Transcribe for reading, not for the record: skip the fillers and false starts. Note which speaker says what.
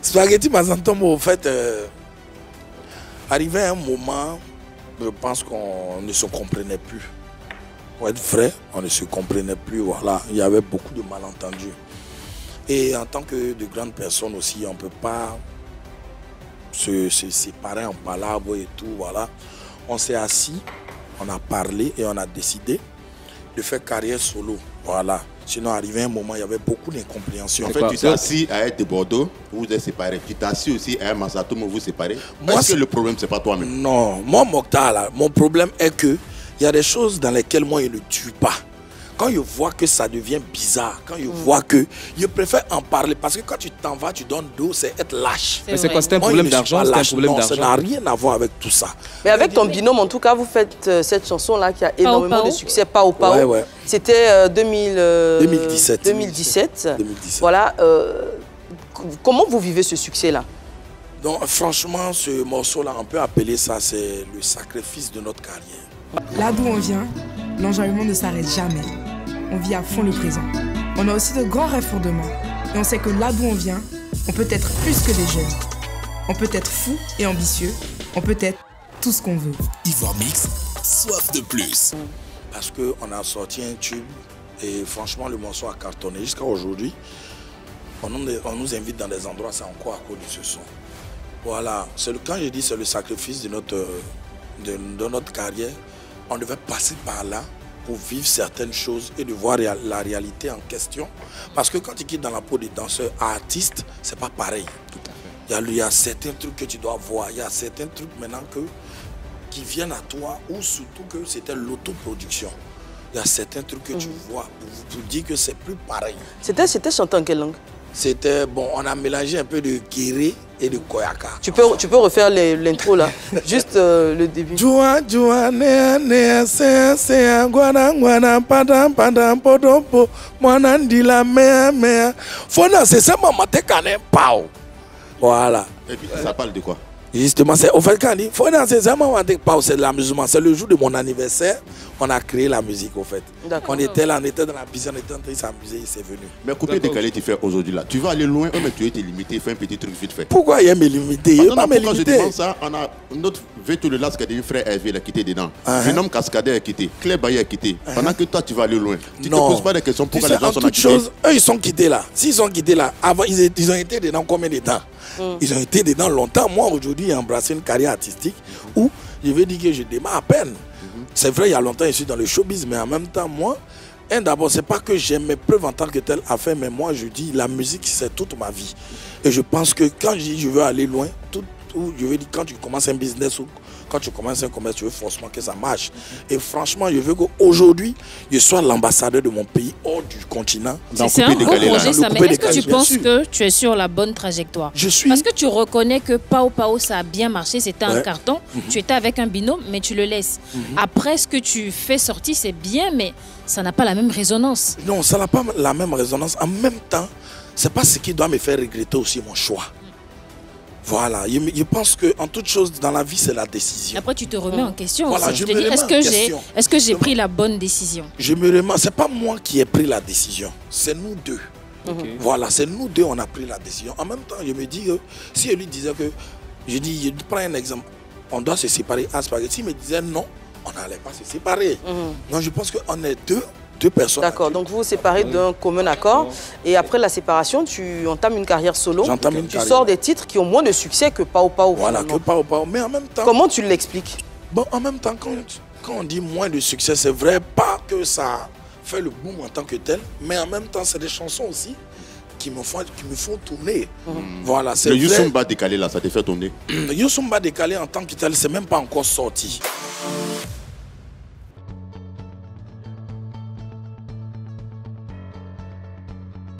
Speaker 1: Spaghetti Mazantombo, en fait, arrivé à un moment, je pense qu'on ne se comprenait plus. Pour être vrai, on ne se comprenait plus. Voilà, il y avait beaucoup de malentendus. Et en tant que de grandes personnes aussi, on ne peut pas se séparer en palabres et tout. Voilà. On s'est assis, on a parlé et on a décidé de faire carrière solo. Voilà. Sinon, arrivé un moment, il y avait beaucoup d'incompréhension.
Speaker 2: En fait, tu t'es assis à être de Bordeaux, vous vous êtes séparés. Tu t'es assis aussi à un Mazatoum, vous vous séparez. Est-ce que le problème, c'est pas toi-même?
Speaker 1: Non, moi, Mokhtar, là, mon problème est que il y a des choses dans lesquelles moi, je ne tue pas. Quand je vois que ça devient bizarre, quand je vois que je préfère en parler, parce que quand tu t'en vas, tu donnes dos, c'est être lâche.
Speaker 3: Mais c'est quoi, c'est un problème d'argent?
Speaker 1: Non, ça n'a rien à voir avec tout ça.
Speaker 4: Mais avec ton binôme, en tout cas, vous faites cette chanson-là qui a énormément de succès, Pao Pao.
Speaker 1: Ouais, ouais.
Speaker 4: C'était 2017.
Speaker 1: 2017.
Speaker 4: Voilà. Comment vous vivez ce succès-là?
Speaker 1: Donc, franchement, ce morceau-là, on peut appeler ça, c'est le sacrifice de notre carrière.
Speaker 5: Là d'où on vient, l'enjaillement ne s'arrête jamais. On vit à fond le présent. On a aussi de grands rêves pour demain. Et on sait que là d'où on vient, on peut être plus que des jeunes. On peut être fou et ambitieux. On peut être tout ce qu'on veut.
Speaker 6: Ivoire Mix, soif de plus.
Speaker 1: Parce qu'on a sorti un tube et franchement, le morceau a cartonné. Jusqu'à aujourd'hui, on nous invite dans des endroits, c'est encore à cause de ce son. Voilà. Quand je dis c'est le sacrifice de notre carrière, on devait passer par là pour vivre certaines choses et de voir la réalité en question. Parce que quand tu quittes dans la peau des danseurs à artistes, c'est pas pareil. Tout à fait. Il y a certains trucs que tu dois voir. Il y a certains trucs maintenant qui viennent à toi, ou surtout que c'était l'autoproduction. Il y a certains trucs que tu vois pour dire que c'est plus pareil.
Speaker 4: C'était chanté en quelle langue?
Speaker 1: C'était, bon, on a mélangé un peu de Guéré et de Koyaka.
Speaker 4: Tu peux refaire l'intro là, juste le début.
Speaker 1: Joua, joua, nea, nea, sea, sea, guana, guana, padam, padam, podompo, moanandila, mea, mea. Fona, c'est ça, maman, t'es cané, pao. Voilà.
Speaker 2: Et puis, ça parle de quoi?
Speaker 1: Justement, c'est au fait quand il faut danser, c'est de l'amusement. C'est le jour de mon anniversaire, on a créé la musique au fait. On était là, on était dans la piscine, on était en train de s'amuser, c'est venu.
Speaker 2: Mais coupé décalé, tu fais aujourd'hui là. Tu vas aller loin, mais tu es limité, fais un petit truc vite fait.
Speaker 1: Pourquoi il aime me limiter? Il
Speaker 2: pas me limiter. Je demande ça, on a notre Véto le Las qui a dit frère Hervé, il a quitté dedans. Venom Cascadeur a quitté, Claire Baye a quitté. Pendant que toi tu vas aller loin. Tu ne te poses pas de questions pourquoi les gens sont quittés.
Speaker 1: Eux ils sont quittés là. S'ils sont quittés là, avant ils ont été dedans combien de temps? Ils ont été dedans longtemps. Moi aujourd'hui j'ai embrassé une carrière artistique où je vais dire que je démarre à peine. C'est vrai, il y a longtemps je suis dans le showbiz, mais en même temps moi, d'abord c'est pas que j'ai mes preuves en tant que tel à faire, mais moi je dis la musique c'est toute ma vie. Et je pense que quand je dis je veux aller loin, je veux dire quand tu commences un business ou quand tu commences un commerce, tu veux forcément que ça marche. Et franchement, je veux qu'aujourd'hui, je sois l'ambassadeur de mon pays hors du continent.
Speaker 7: C'est un beau projet, ça. Mais est-ce que tu penses que tu es sur la bonne trajectoire?
Speaker 1: Je suis.
Speaker 7: Parce que tu reconnais que Pao Pao, ça a bien marché, c'était un carton. Tu étais avec un binôme, mais tu le laisses. Après, ce que tu fais sortir, c'est bien, mais ça n'a pas la même résonance.
Speaker 1: Non, ça n'a pas la même résonance. En même temps, c'est pas ce qui doit me faire regretter aussi mon choix. Voilà, je pense qu'en toute chose dans la vie, c'est la décision.
Speaker 7: Après, tu te remets en question.
Speaker 1: Voilà,
Speaker 7: je te dis, est-ce que j'ai pris la bonne décision?
Speaker 1: Je me remets, c'est pas moi qui ai pris la décision, c'est nous deux. Voilà, c'est nous deux, on a pris la décision. En même temps, je me dis, si elle lui disait que, je prends un exemple, on doit se séparer à Spaghetti, s'il me disait non, on n'allait pas se séparer. Donc je pense qu'on est deux personnes.
Speaker 4: D'accord, donc vous vous séparez d'un commun accord et après la séparation, tu entames une carrière solo. Tu sors des titres qui ont moins de succès que Pao Pao.
Speaker 1: Voilà, que Pao Pao. Mais en même temps...
Speaker 4: Comment tu l'expliques?
Speaker 1: Bon, en même temps, quand on dit moins de succès, c'est vrai, pas que ça fait le boom en tant que tel, mais en même temps, c'est des chansons aussi qui me font tourner. Voilà, c'est
Speaker 2: le Youssoumba décalé là, ça te fait tourner?
Speaker 1: Le Youssoumba décalé en tant que tel, c'est même pas encore sorti.